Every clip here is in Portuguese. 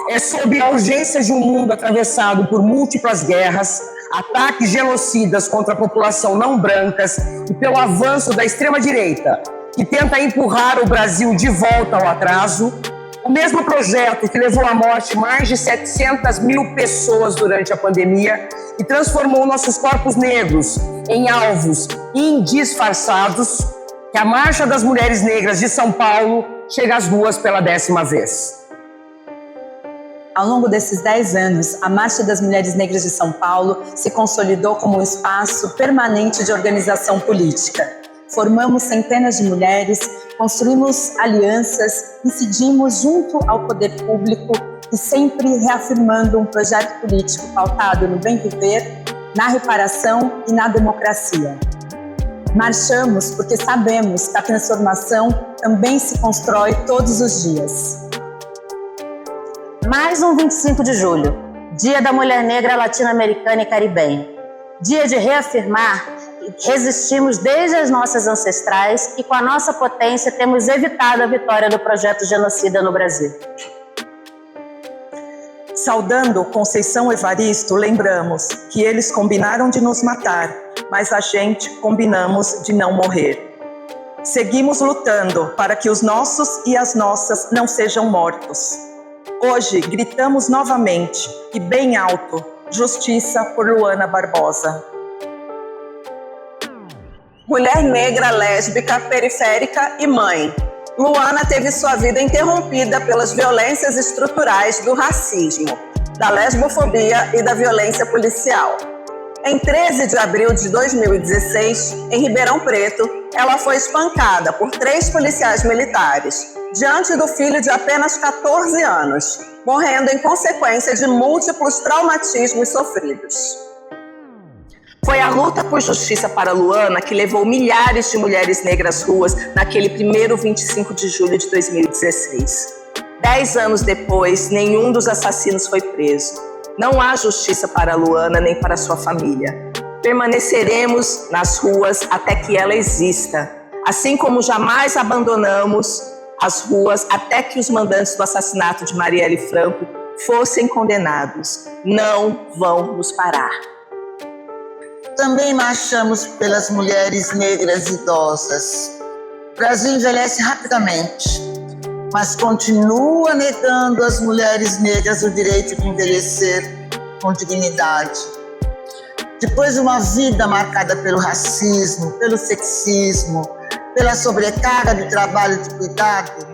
É sobre a urgência de um mundo atravessado por múltiplas guerras, ataques genocidas contra a população não brancas e pelo avanço da extrema-direita, que tenta empurrar o Brasil de volta ao atraso, o mesmo projeto que levou à morte mais de 700 mil pessoas durante a pandemia e transformou nossos corpos negros em alvos indisfarçados, que a Marcha das Mulheres Negras de São Paulo chega às ruas pela 10ª vez. Ao longo desses 10 anos, a Marcha das Mulheres Negras de São Paulo se consolidou como um espaço permanente de organização política. Formamos centenas de mulheres, construímos alianças, incidimos junto ao poder público e sempre reafirmando um projeto político pautado no bem viver, na reparação e na democracia. Marchamos porque sabemos que a transformação também se constrói todos os dias. Mais um 25 de julho, Dia da Mulher Negra Latino-Americana e Caribenha. Dia de reafirmar que resistimos desde as nossas ancestrais e com a nossa potência temos evitado a vitória do projeto genocida no Brasil. Saudando Conceição Evaristo, lembramos que eles combinaram de nos matar, mas a gente combinamos de não morrer. Seguimos lutando para que os nossos e as nossas não sejam mortos. Hoje gritamos novamente e bem alto, justiça por Luana Barbosa. Mulher negra, lésbica, periférica e mãe. Luana teve sua vida interrompida pelas violências estruturais do racismo, da lesbofobia e da violência policial. Em 13 de abril de 2016, em Ribeirão Preto, ela foi espancada por 3 policiais militares, diante do filho de apenas 14 anos, morrendo em consequência de múltiplos traumatismos sofridos. Foi a luta por justiça para Luana que levou milhares de mulheres negras às ruas naquele primeiro 25 de julho de 2016. 10 anos depois, nenhum dos assassinos foi preso. Não há justiça para Luana nem para sua família. Permaneceremos nas ruas até que ela exista, assim como jamais abandonamos as ruas até que os mandantes do assassinato de Marielle Franco fossem condenados. Não vão nos parar. Também marchamos pelas mulheres negras idosas. O Brasil envelhece rapidamente, mas continua negando às mulheres negras o direito de envelhecer com dignidade. Depois de uma vida marcada pelo racismo, pelo sexismo, pela sobrecarga de trabalho de cuidado,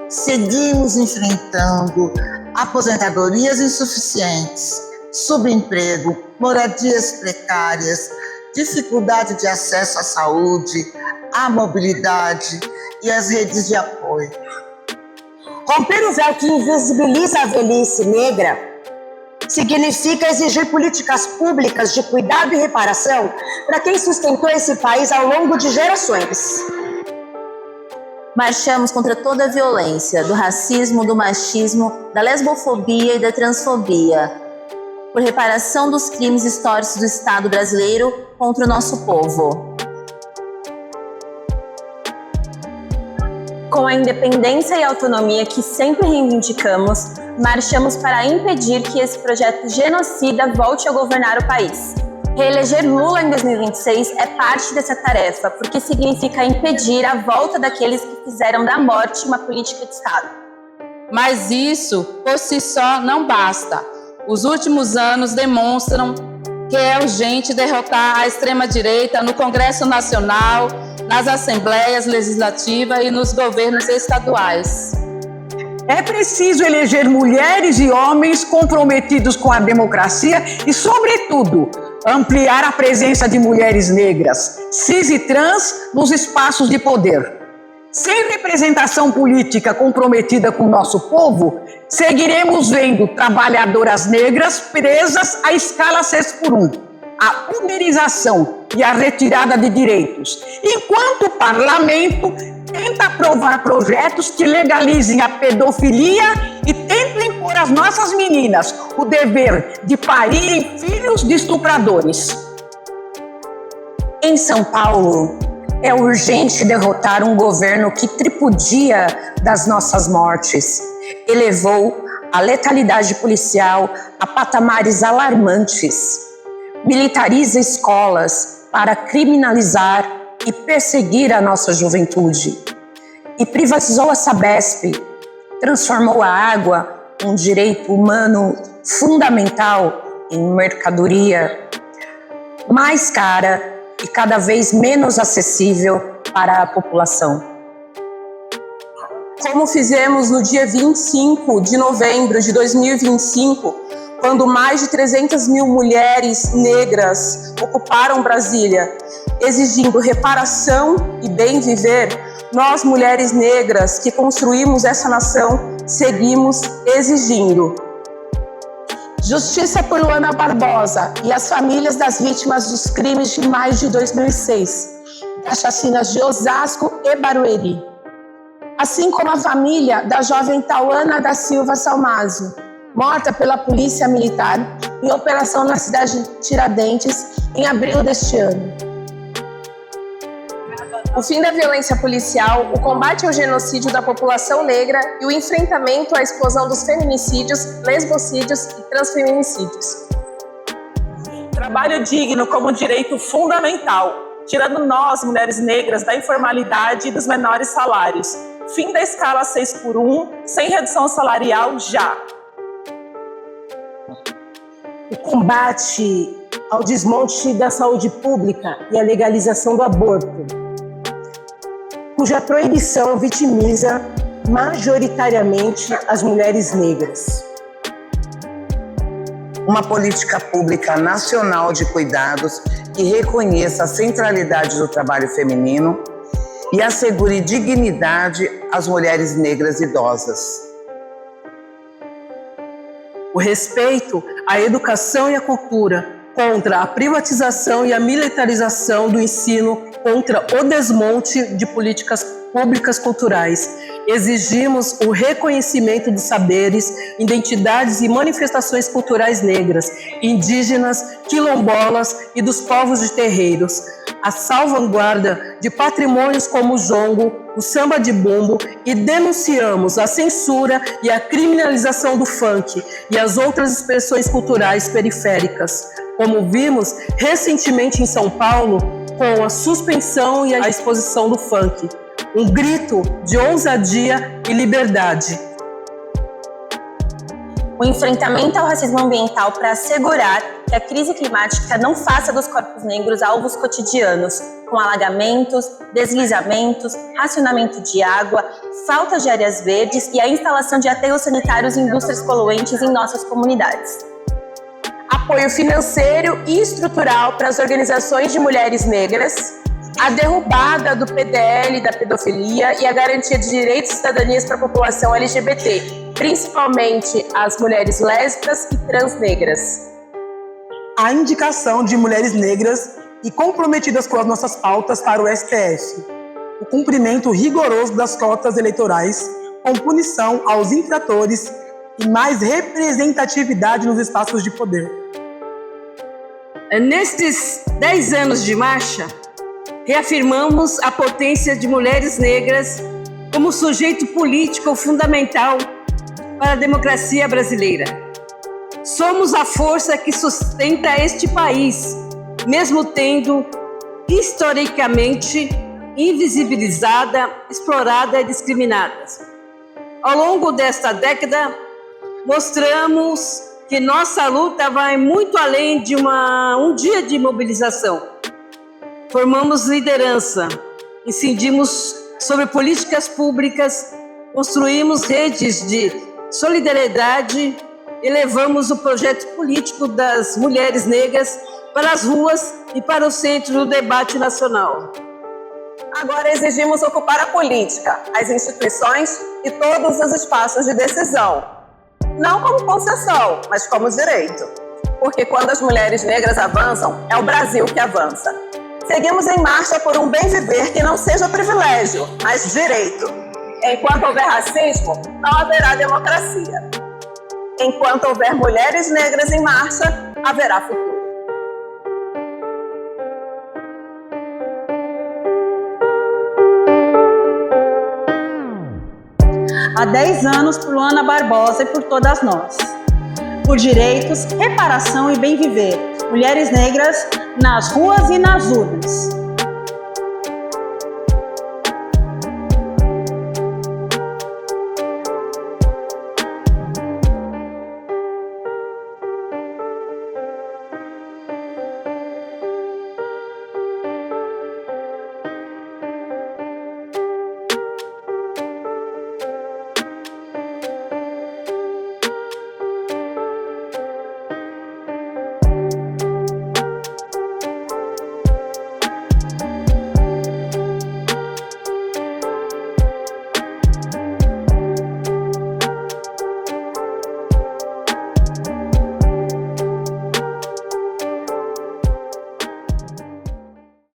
seguimos enfrentando aposentadorias insuficientes, subemprego, moradias precárias, dificuldade de acesso à saúde, à mobilidade e às redes de apoio. Romper o véu que invisibiliza a velhice negra significa exigir políticas públicas de cuidado e reparação para quem sustentou esse país ao longo de gerações. Marchamos contra toda a violência, do racismo, do machismo, da lesbofobia e da transfobia, por reparação dos crimes históricos do Estado brasileiro contra o nosso povo. Com a independência e autonomia que sempre reivindicamos, marchamos para impedir que esse projeto genocida volte a governar o país. Reeleger Lula em 2026 é parte dessa tarefa, porque significa impedir a volta daqueles que fizeram da morte uma política de Estado. Mas isso, por si só, não basta. Os últimos anos demonstram que é urgente derrotar a extrema-direita no Congresso Nacional, nas Assembleias Legislativas e nos governos estaduais. É preciso eleger mulheres e homens comprometidos com a democracia e, sobretudo, ampliar a presença de mulheres negras, cis e trans nos espaços de poder. Sem representação política comprometida com o nosso povo, seguiremos vendo trabalhadoras negras presas à escala 6x1, a uberização e a retirada de direitos, enquanto o parlamento tenta aprovar projetos que legalizem a pedofilia e tentam impor às nossas meninas o dever de parirem filhos de estupradores. Em São Paulo, é urgente derrotar um governo que tripudia das nossas mortes, elevou a letalidade policial a patamares alarmantes, militariza escolas para criminalizar e perseguir a nossa juventude, e privatizou a Sabesp, transformou a água, um direito humano fundamental, em mercadoria mais cara e cada vez menos acessível para a população. Como fizemos no dia 25 de novembro de 2025, quando mais de 300 mil mulheres negras ocuparam Brasília, exigindo reparação e bem viver, nós, mulheres negras que construímos essa nação, seguimos exigindo justiça por Luana Barbosa e as famílias das vítimas dos crimes de maio de 2006, das chacinas de Osasco e Barueri, assim como a família da jovem Tauana da Silva Salmásio, morta pela polícia militar em operação na cidade de Tiradentes em abril deste ano. O fim da violência policial, o combate ao genocídio da população negra e o enfrentamento à explosão dos feminicídios, lesbocídios e transfeminicídios. Trabalho digno como direito fundamental, tirando nós, mulheres negras, da informalidade e dos menores salários. Fim da escala 6x1, sem redução salarial já. O combate ao desmonte da saúde pública e a legalização do aborto, cuja proibição vitimiza majoritariamente as mulheres negras. Uma política pública nacional de cuidados que reconheça a centralidade do trabalho feminino e assegure dignidade às mulheres negras idosas. O respeito à educação e à cultura, contra a privatização e a militarização do ensino, contra o desmonte de políticas públicas culturais. Exigimos o reconhecimento de saberes, identidades e manifestações culturais negras, indígenas, quilombolas e dos povos de terreiros. A salvaguarda de patrimônios como o jongo, o samba de bumbo, e denunciamos a censura e a criminalização do funk e as outras expressões culturais periféricas, como vimos recentemente em São Paulo com a suspensão e a exposição do funk. Um grito de ousadia e liberdade. O enfrentamento ao racismo ambiental para assegurar que a crise climática não faça dos corpos negros alvos cotidianos, com alagamentos, deslizamentos, racionamento de água, falta de áreas verdes e a instalação de aterros sanitários e indústrias poluentes em nossas comunidades. Apoio financeiro e estrutural para as organizações de mulheres negras, a derrubada do PDL da pedofilia e a garantia de direitos e cidadanias para a população LGBT, principalmente as mulheres lésbicas e transnegras. A indicação de mulheres negras e comprometidas com as nossas pautas para o STF. O cumprimento rigoroso das cotas eleitorais, com punição aos infratores e mais representatividade nos espaços de poder. Nestes 10 anos de marcha, reafirmamos a potência de mulheres negras como sujeito político fundamental para a democracia brasileira. Somos a força que sustenta este país, mesmo tendo historicamente invisibilizada, explorada e discriminada. Ao longo desta década, mostramos que nossa luta vai muito além de um dia de mobilização. Formamos liderança, incidimos sobre políticas públicas, construímos redes de solidariedade e levamos o projeto político das mulheres negras para as ruas e para o centro do debate nacional. Agora exigimos ocupar a política, as instituições e todos os espaços de decisão. Não como concessão, mas como direito. Porque quando as mulheres negras avançam, é o Brasil que avança. Seguimos em marcha por um bem viver que não seja privilégio, mas direito. Enquanto houver racismo, não haverá democracia. Enquanto houver mulheres negras em marcha, haverá futuro. há 10 anos por Luana Barbosa e por todas nós. Por direitos, reparação e bem viver. Mulheres negras nas ruas e nas urnas.